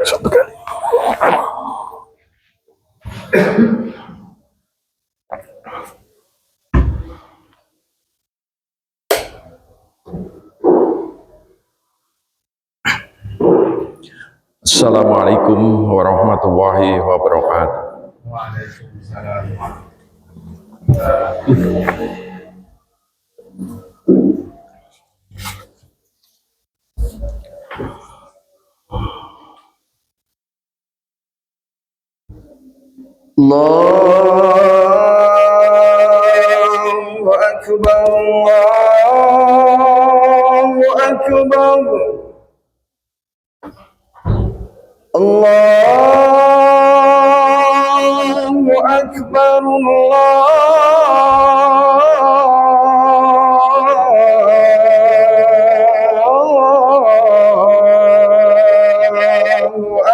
Satu kali. Assalamualaikum warahmatullahi wabarakatuh. Waalaikumsalam. Allahu Akbar, Allahu Akbar, Allahu Akbar, Allahu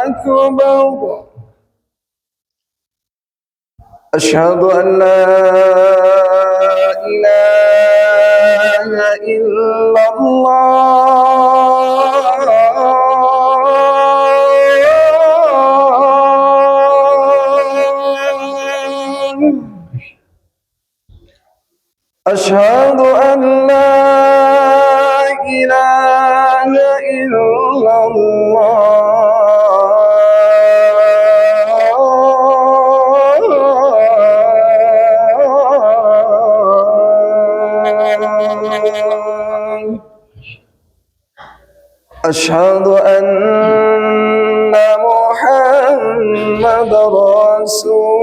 Akbar. أشهد أن لا إله إلا الله أشهد أن لا إله إلا الله أشهد أن محمد رسول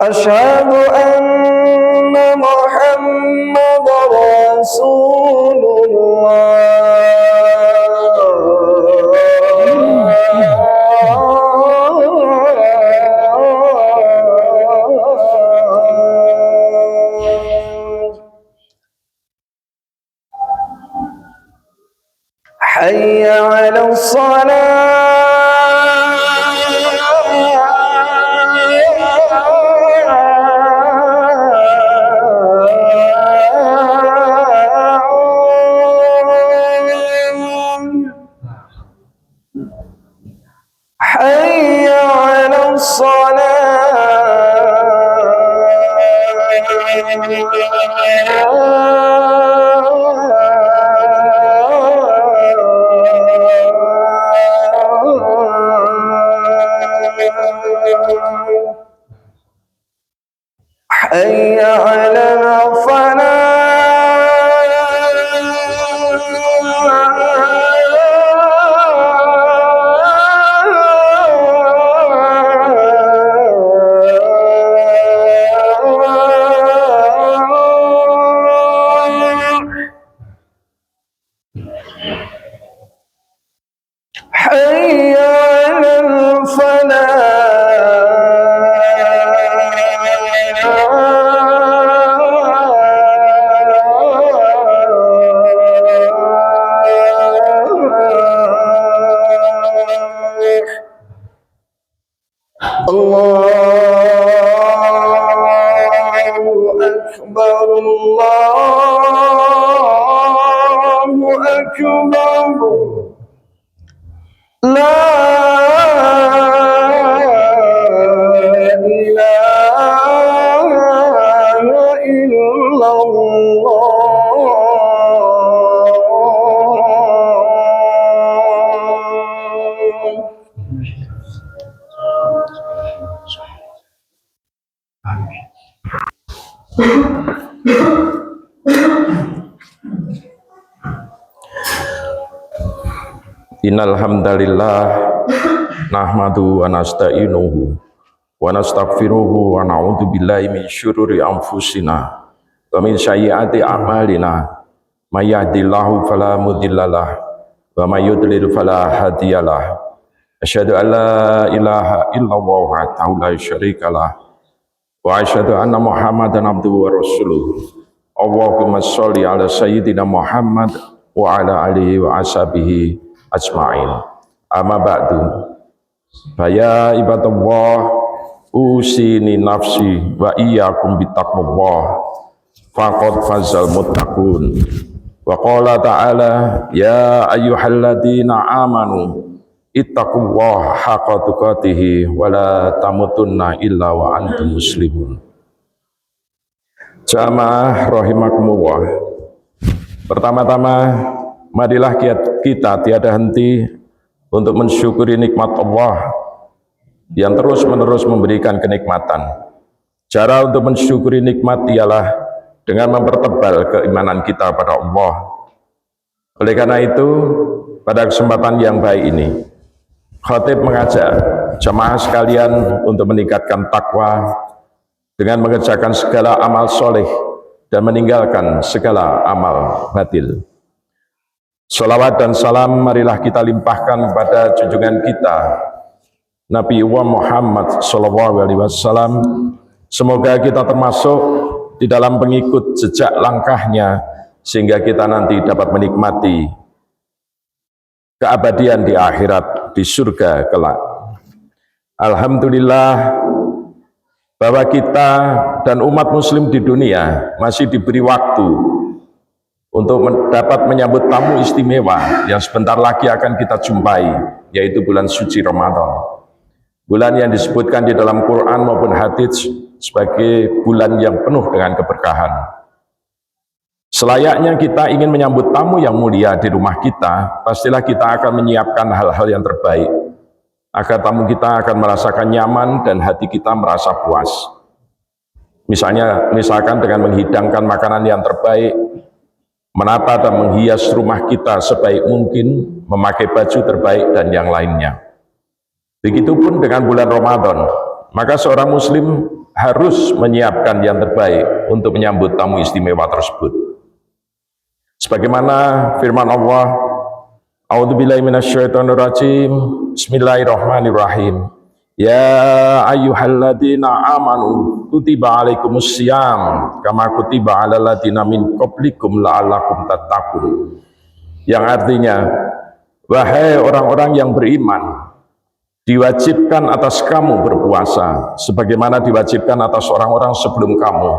أشهد أن محمد رسول حي على حي على حي على حي على الله أكبر، الله أكبر، لا إله إلا الله. Innal hamdalillah nahmadu wa nasta'inuhu wa nastaghfiruhu wa na'udzu billahi min syururi anfusina wa min sayyiati a'malina may yahdihillahu fala mudhillalah wa may yudlil fala hadiyalah. Asyhadu an la ilaha illallah wahdahu la syarikalah wa asyhadu anna Muhammadan abduhu wa rasuluh. Allahumma sholli ala sayyidina Muhammad wa ala alihi wa ashabihi ajma'in. Amma ba'du. Faya ibadallah usini nafsi wa iyyakum bittaqwallah faqad fazal muttaqun. Wa qala ta'ala ya ayyuhalladzina amanu ittaqullaha haqqa tuqatih wa la tamutunna illa wa antum muslimun. Jamaah rahimakumullah. Pertama-tama marilah kita tiada henti untuk mensyukuri nikmat Allah yang terus-menerus memberikan kenikmatan. Cara untuk mensyukuri nikmat ialah dengan mempertebal keimanan kita pada Allah. Oleh karena itu, pada kesempatan yang baik ini, khatib mengajak jamaah sekalian untuk meningkatkan takwa dengan mengerjakan segala amal soleh dan meninggalkan segala amal batil. Salawat dan salam marilah kita limpahkan kepada junjungan kita Nabi Muhammad SAW. Semoga kita termasuk di dalam pengikut jejak langkahnya sehingga kita nanti dapat menikmati keabadian di akhirat, di surga kelak. Alhamdulillah bahwa kita dan umat muslim di dunia masih diberi waktu untuk dapat menyambut tamu istimewa yang sebentar lagi akan kita jumpai, yaitu bulan suci Ramadan. Bulan yang disebutkan di dalam Quran maupun hadits sebagai bulan yang penuh dengan keberkahan. Selayaknya kita ingin menyambut tamu yang mulia di rumah kita, pastilah kita akan menyiapkan hal-hal yang terbaik agar tamu kita akan merasakan nyaman dan hati kita merasa puas. Misalkan dengan menghidangkan makanan yang terbaik, menata dan menghias rumah kita sebaik mungkin, memakai baju terbaik dan yang lainnya. Begitupun dengan bulan Ramadan, maka seorang muslim harus menyiapkan yang terbaik untuk menyambut tamu istimewa tersebut. Sebagaimana firman Allah, A'udzubillahi minasyaitonirrajim. Bismillahirrahmanirrahim. Ya ayyuhalladzina amanu kutiba alaikumussyam kama kutiba alal ladzina min qablikum la'allakum tattaqun. Yang artinya, wahai orang-orang yang beriman, diwajibkan atas kamu berpuasa sebagaimana diwajibkan atas orang-orang sebelum kamu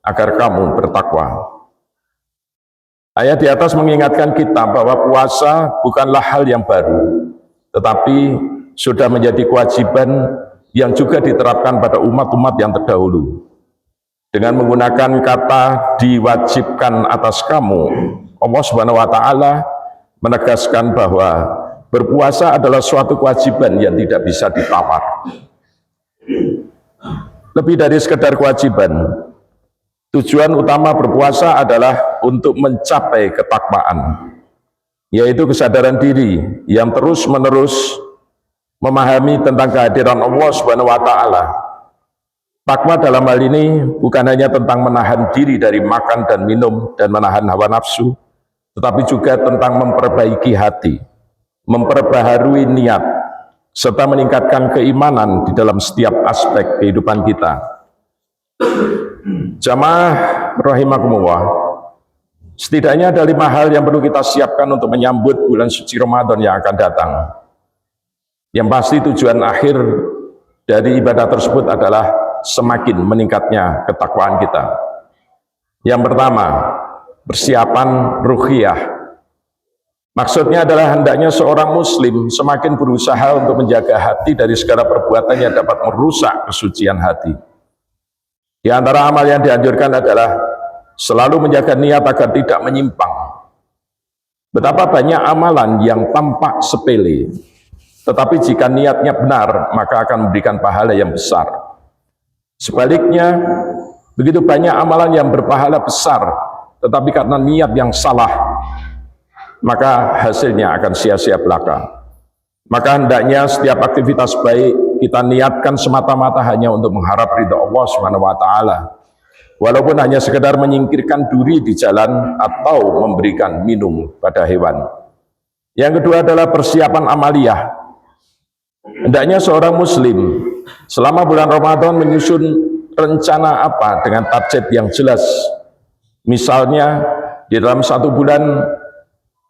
agar kamu bertakwa. Ayat di atas mengingatkan kita bahwa puasa bukanlah hal yang baru, tetapi sudah menjadi kewajiban yang juga diterapkan pada umat-umat yang terdahulu. Dengan menggunakan kata diwajibkan atas kamu, Allah Subhanahu wa Ta'ala menegaskan bahwa berpuasa adalah suatu kewajiban yang tidak bisa ditawar. Lebih dari sekedar kewajiban, tujuan utama berpuasa adalah untuk mencapai ketakwaan, yaitu kesadaran diri yang terus-menerus memahami tentang kehadiran Allah Subhanahu wa Ta'ala. Takwa dalam hal ini bukan hanya tentang menahan diri dari makan dan minum dan menahan hawa nafsu, tetapi juga tentang memperbaiki hati, memperbaharui niat, serta meningkatkan keimanan di dalam setiap aspek kehidupan kita. Jamaah rahimakumullah, setidaknya ada 5 hal yang perlu kita siapkan untuk menyambut bulan suci Ramadan yang akan datang. Yang pasti tujuan akhir dari ibadah tersebut adalah semakin meningkatnya ketakwaan kita. Yang pertama, persiapan ruhiyah. Maksudnya adalah hendaknya seorang muslim semakin berusaha untuk menjaga hati dari segala perbuatan yang dapat merusak kesucian hati. Di antara amal yang dianjurkan adalah selalu menjaga niat agar tidak menyimpang. Betapa banyak amalan yang tampak sepele, tetapi jika niatnya benar, maka akan memberikan pahala yang besar. Sebaliknya, begitu banyak amalan yang berpahala besar, tetapi karena niat yang salah, maka hasilnya akan sia-sia belaka. Maka hendaknya setiap aktivitas baik kita niatkan semata-mata hanya untuk mengharap ridha Allah Subhanahu wa taala. Walaupun hanya sekedar menyingkirkan duri di jalan atau memberikan minum pada hewan. Yang kedua adalah persiapan amaliyah. Hendaknya seorang muslim selama bulan Ramadan menyusun rencana apa dengan target yang jelas. Misalnya di dalam 1 bulan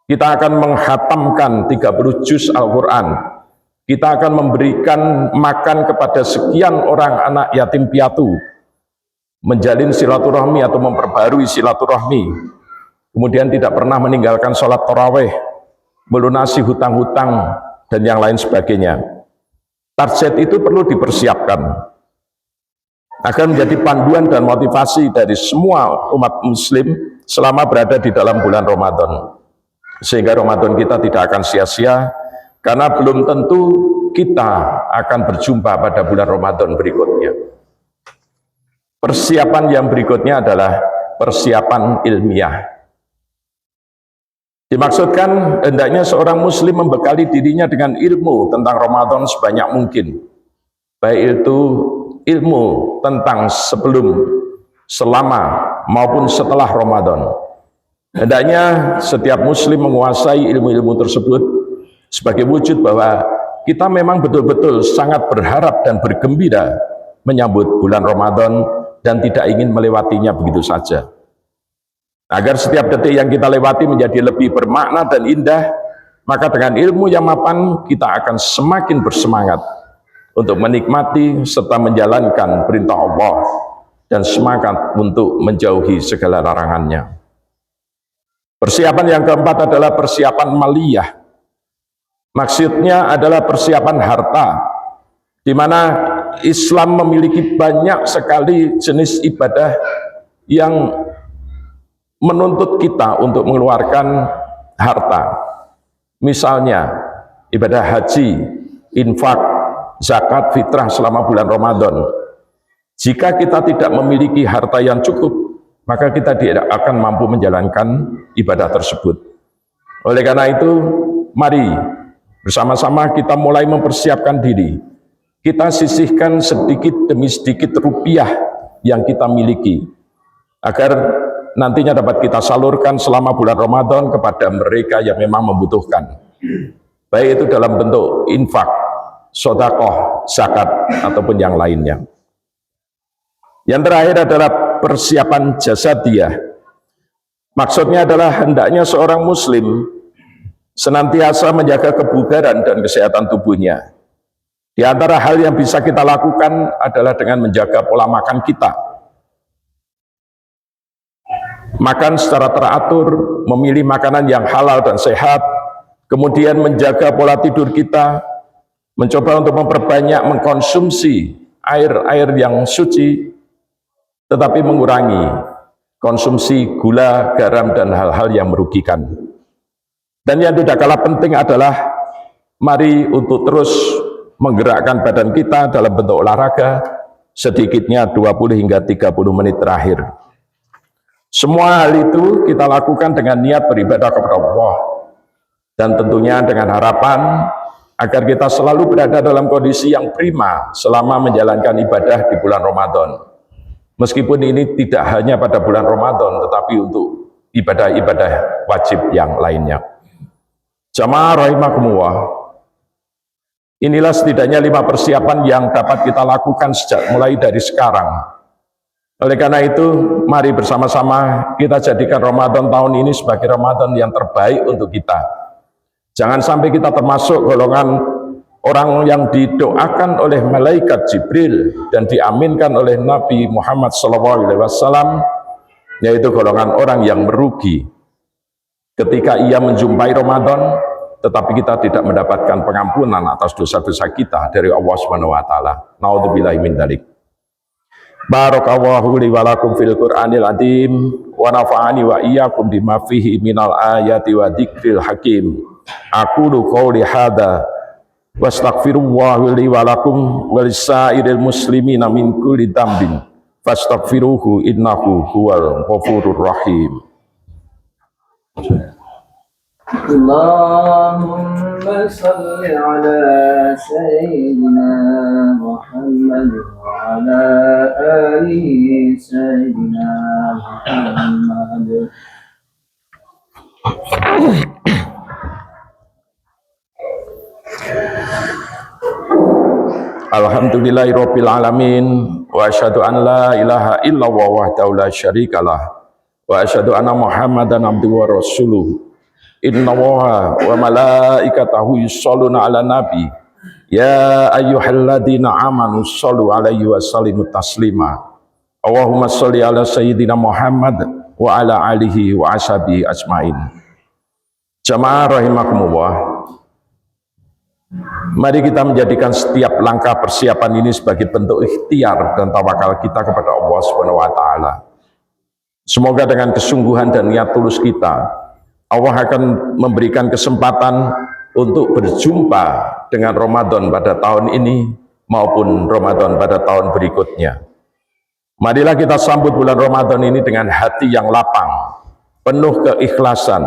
kita akan menghatamkan 30 juz Al-Quran. Kita akan memberikan makan kepada sekian orang anak yatim piatu, menjalin silaturahmi atau memperbarui silaturahmi, kemudian tidak pernah meninggalkan sholat tarawih, melunasi hutang-hutang, dan yang lain sebagainya. Target itu perlu dipersiapkan agar menjadi panduan dan motivasi dari semua umat muslim selama berada di dalam bulan Ramadan, sehingga Ramadan kita tidak akan sia-sia, karena belum tentu kita akan berjumpa pada bulan Ramadan berikutnya. Persiapan yang berikutnya adalah persiapan ilmiah. Dimaksudkan hendaknya seorang muslim membekali dirinya dengan ilmu tentang Ramadan sebanyak mungkin, baik itu ilmu tentang sebelum, selama, maupun setelah Ramadan. Hendaknya setiap muslim menguasai ilmu-ilmu tersebut sebagai wujud bahwa kita memang betul-betul sangat berharap dan bergembira menyambut bulan Ramadan dan tidak ingin melewatinya begitu saja. Agar setiap detik yang kita lewati menjadi lebih bermakna dan indah, maka dengan ilmu yang mapan kita akan semakin bersemangat untuk menikmati serta menjalankan perintah Allah dan semangat untuk menjauhi segala larangannya. Persiapan yang keempat adalah persiapan maliyah. Maksudnya adalah persiapan harta, di mana Islam memiliki banyak sekali jenis ibadah yang menuntut kita untuk mengeluarkan harta. Misalnya ibadah haji, infak, zakat, fitrah selama bulan Ramadan. Jika kita tidak memiliki harta yang cukup, maka kita tidak akan mampu menjalankan ibadah tersebut. Oleh karena itu, mari bersama-sama kita mulai mempersiapkan diri. Kita sisihkan sedikit demi sedikit rupiah yang kita miliki, agar nantinya dapat kita salurkan selama bulan Ramadan kepada mereka yang memang membutuhkan. Baik itu dalam bentuk infak, sedekah, zakat, ataupun yang lainnya. Yang terakhir adalah persiapan jasadiyah. Maksudnya adalah hendaknya seorang muslim senantiasa menjaga kebugaran dan kesehatan tubuhnya. Di antara hal yang bisa kita lakukan adalah dengan menjaga pola makan kita. Makan secara teratur, memilih makanan yang halal dan sehat, kemudian menjaga pola tidur kita, mencoba untuk memperbanyak mengkonsumsi air-air yang suci, tetapi mengurangi konsumsi gula, garam, dan hal-hal yang merugikan. Dan yang tidak kalah penting adalah mari untuk terus menggerakkan badan kita dalam bentuk olahraga sedikitnya 20 hingga 30 menit terakhir. Semua hal itu kita lakukan dengan niat beribadah kepada Allah, dan tentunya dengan harapan agar kita selalu berada dalam kondisi yang prima selama menjalankan ibadah di bulan Ramadan. Meskipun ini tidak hanya pada bulan Ramadan, tetapi untuk ibadah-ibadah wajib yang lainnya. Jamaah rahimakumullah, inilah setidaknya 5 persiapan yang dapat kita lakukan sejak mulai dari sekarang. Oleh karena itu, mari bersama-sama kita jadikan Ramadan tahun ini sebagai Ramadan yang terbaik untuk kita. Jangan sampai kita termasuk golongan orang yang didoakan oleh malaikat Jibril dan diaminkan oleh Nabi Muhammad SAW, yaitu golongan orang yang merugi ketika ia menjumpai Ramadan, tetapi kita tidak mendapatkan pengampunan atas dosa-dosa kita dari Allah Subhanahu wa taala. Naudzubillahi min dzalik. Barakallahu li wa lakum fil Qur'anil azim wa nafa'ani wa iyyakum bima fihi minal ayati wa dzikril hakim. Aqulu qouli hadza wastaghfirullah li wa lakum wa lisairil muslimina min kulli dzambin fastaghfiruhu innahu huwal ghafurur rahim. اللهم صل على سيدنا محمد وعلى آله سيدنا محمد. Alhamdulillahirabbil alamin wa asyhadu an la ilaha illallah wahdahu la syarikalah wa asyhadu anna Muhammadan abduhu wa rasuluh. Innallaha wa malaikatahu yusholluna ala nabi ya ayyuhalladzina amanu shollu alaihi wa sallimu taslima. Allahumma sholli ala sayyidina Muhammad wa ala alihi wa ashabihi ajmain. Jamaah rahimakumullah. Mari kita menjadikan setiap langkah persiapan ini sebagai bentuk ikhtiar dan tawakal kita kepada Allah Subhanahu wa taala. Semoga dengan kesungguhan dan niat tulus kita, Allah akan memberikan kesempatan untuk berjumpa dengan Ramadan pada tahun ini maupun Ramadan pada tahun berikutnya. Marilah kita sambut bulan Ramadan ini dengan hati yang lapang, penuh keikhlasan,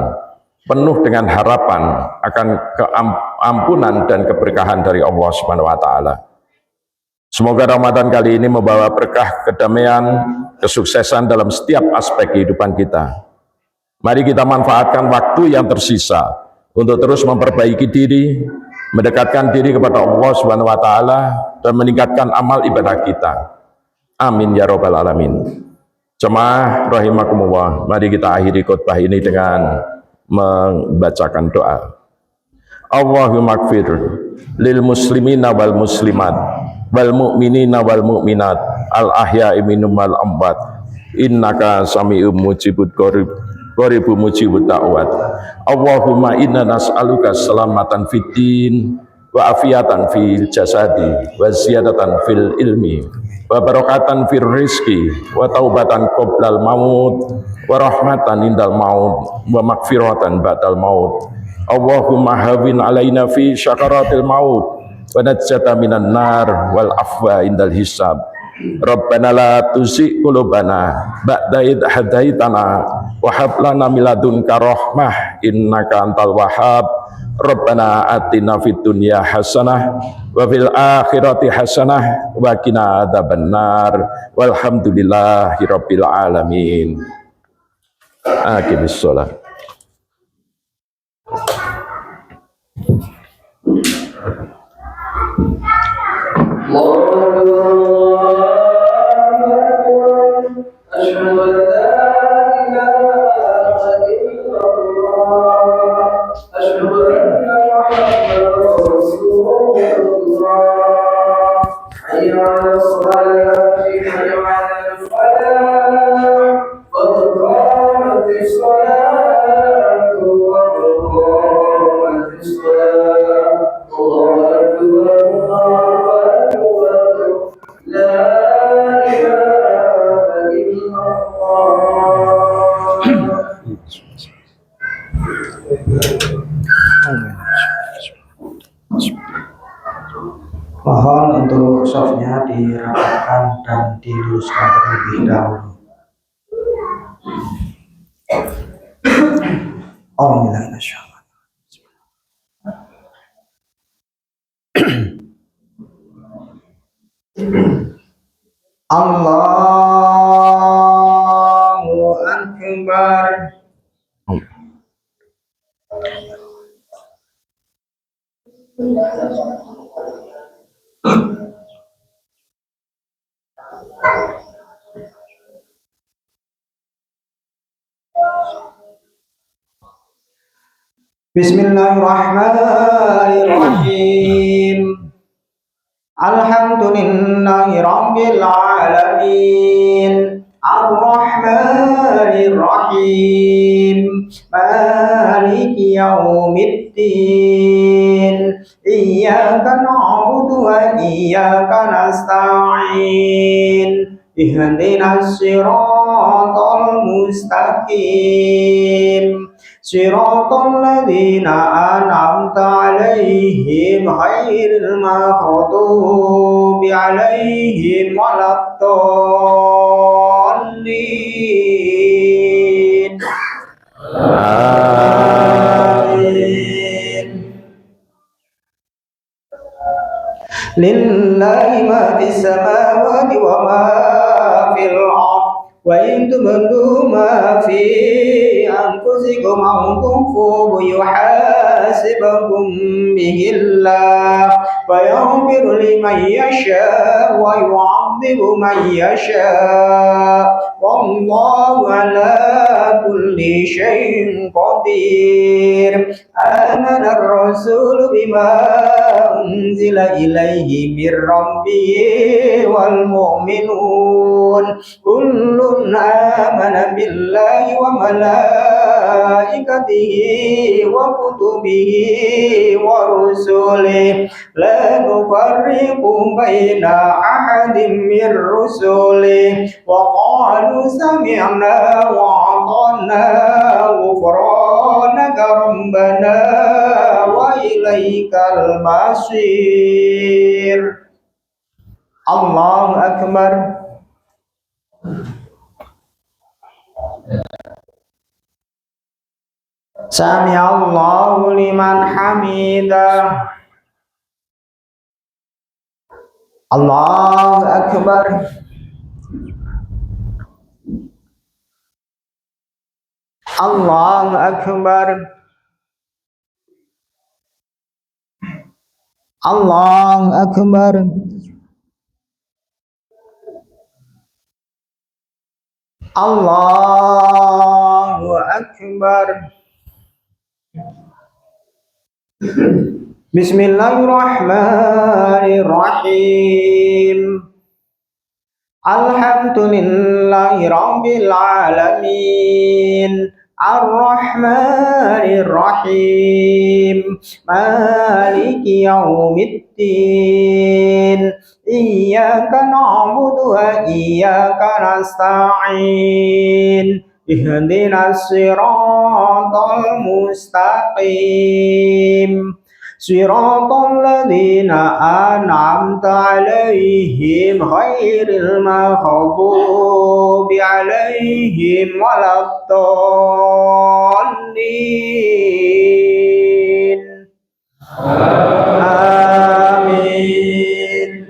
penuh dengan harapan akan keampunan dan keberkahan dari Allah Subhanahu wa taala. Semoga Ramadan kali ini membawa berkah, kedamaian, kesuksesan dalam setiap aspek kehidupan kita. Mari kita manfaatkan waktu yang tersisa untuk terus memperbaiki diri, mendekatkan diri kepada Allah Subhanahu wa taala dan meningkatkan amal ibadah kita. Amin ya rabbal alamin. Jemaah rahimakumullah, mari kita akhiri khutbah ini dengan membacakan doa. Allahumma gfir lil muslimina wal muslimat wal mu'minina wal mu'minat al ahya'i minhum wal amwat innaka sami'um mujibud qaribu mujibud da'wat. Allahumma inna nas'aluka salamatan fid din wa afiatan fil jasadi wa ziyadatan fil ilmi wa barakatan fil rizki wa taubatan qoblal maut wa rahmatan indal maut wa magfiratan ba'dal maut. Allahumma hawin alaina fi syakaratil maut wa najjata minan nar wal afwa indal hisab. Rabbana la tuzigh qulubana ba'da idh hadaitana wa hab lana min ladunka rahmah innaka antal wahhab. Rabbana atina fid dunya hasanah wa fil akhirati hasanah wa qina adzabannar walhamdulillahi rabbil alamin. Aqimis shalah. Mohon untuk softnya dirapatkan dan diluruskan terlebih dahulu. Allahu Akbar. Bismillahirrahmanirrahim. Alhamdulillahi rabbil alamin. Ar-Rahmanir Rahim. Maliki yaumiddin. Iyyaka na'budu wa iyyaka nasta'in. Ihdinas siratal mustaqim. Siratal ladzina an'amta 'alaihim ghairil maghdubi 'alaihim waladdallin. Amin. لله ما في السماوات وما في الأرض وإن تبدوا ما في أنفسكم أو تخفوه يحاسبكم به الله فيغفر لمن يشاء ويعذب من يشاء والله على كل شيء قدير آمن الرسول بما أنزل إليه من ربه والمؤمنون كل آمن بالله وملائكته وكتبه ورسله لا نفرق بين أحد من رسله وقالوا سمعنا وأطعنا غفرانك ربنا وإليك المصير الله أكبر سمع الله لمن حمده الله أكبر الله أكبر الله أكبر الله أكبر بسم الله الرحمن الرحيم الحمد لله رب العالمين الرحمن الرحيم مالك يوم الدين إياك نعبد وإياك نستعين اهدنا الصراط المستقيم صراط الذين أنعمت عليهم غير المغضوب عليهم ولا الضالين آمين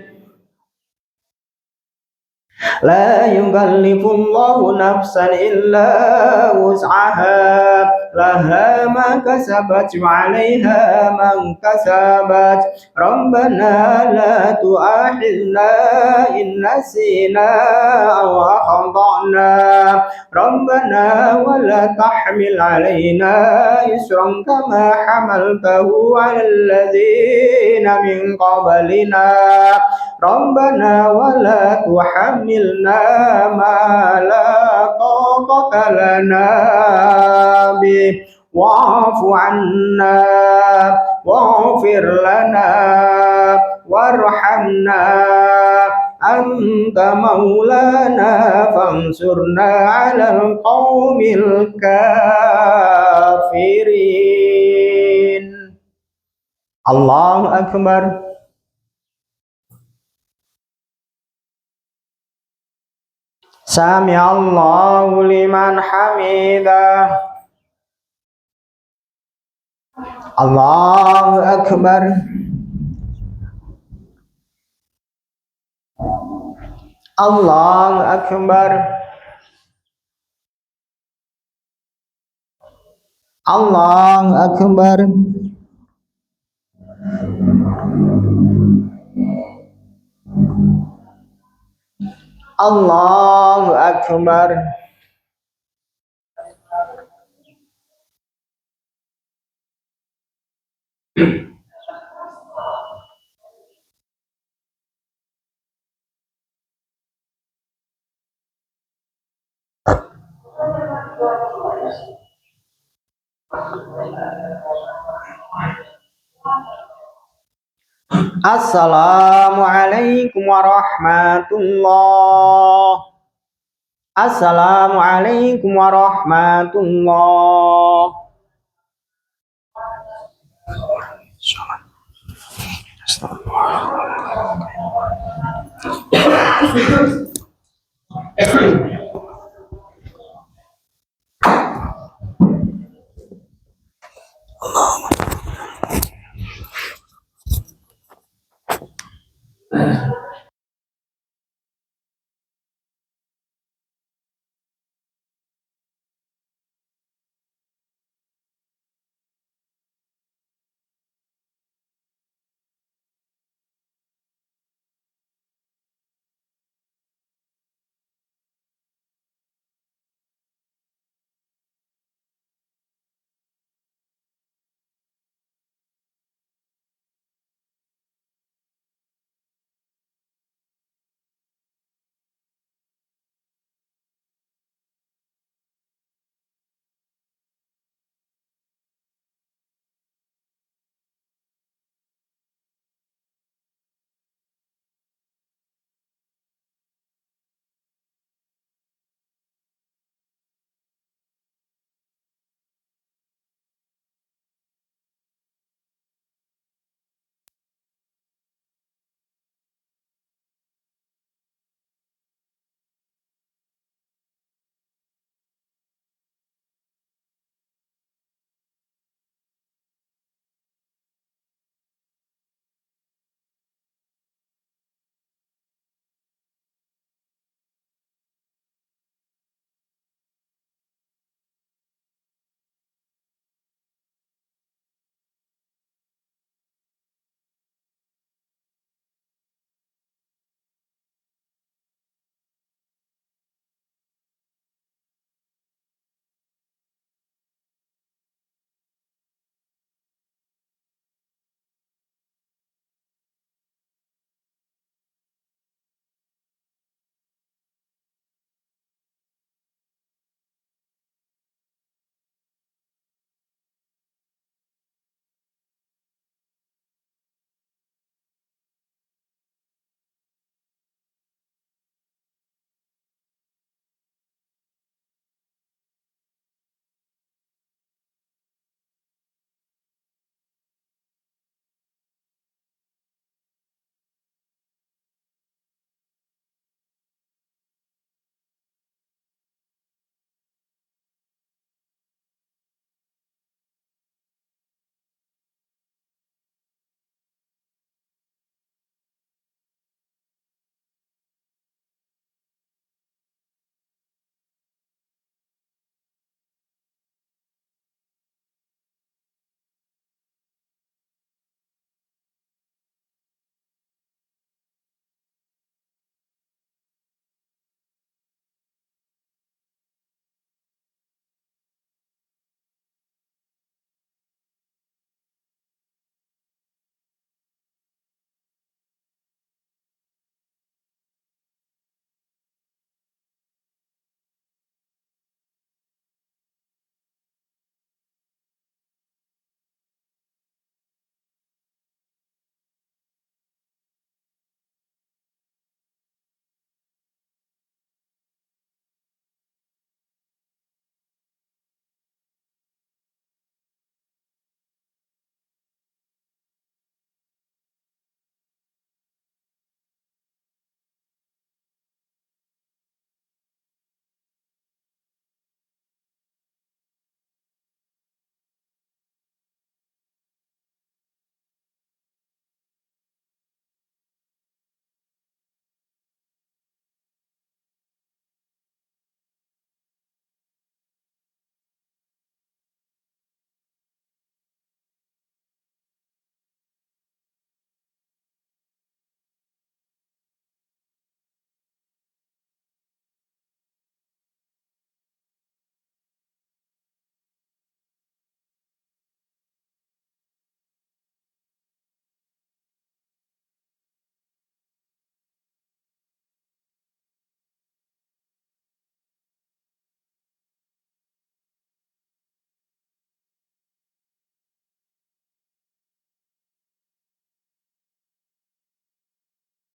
لا يكلف الله نفسا إلا وسعها لها ما كسبت وعليها ما اكتسبت ربنا لا تؤاخذنا إن نسينا أو أخطأنا ربنا ولا تحمل علينا إصرا كما حملته على الذين من قبلنا ربنا ولا تحملنا ما لا طاقة لنا به واعف عنا واغفر لنا وارحمنا أنت مولانا فانصرنا على القوم الكافرين الله أكبر سمع الله لمن حمده الله أكبر الله أكبر الله أكبر الله أكبر Assalamualaikum warahmatullah. Assalamualaikum warahmatullah. Astagfirullah.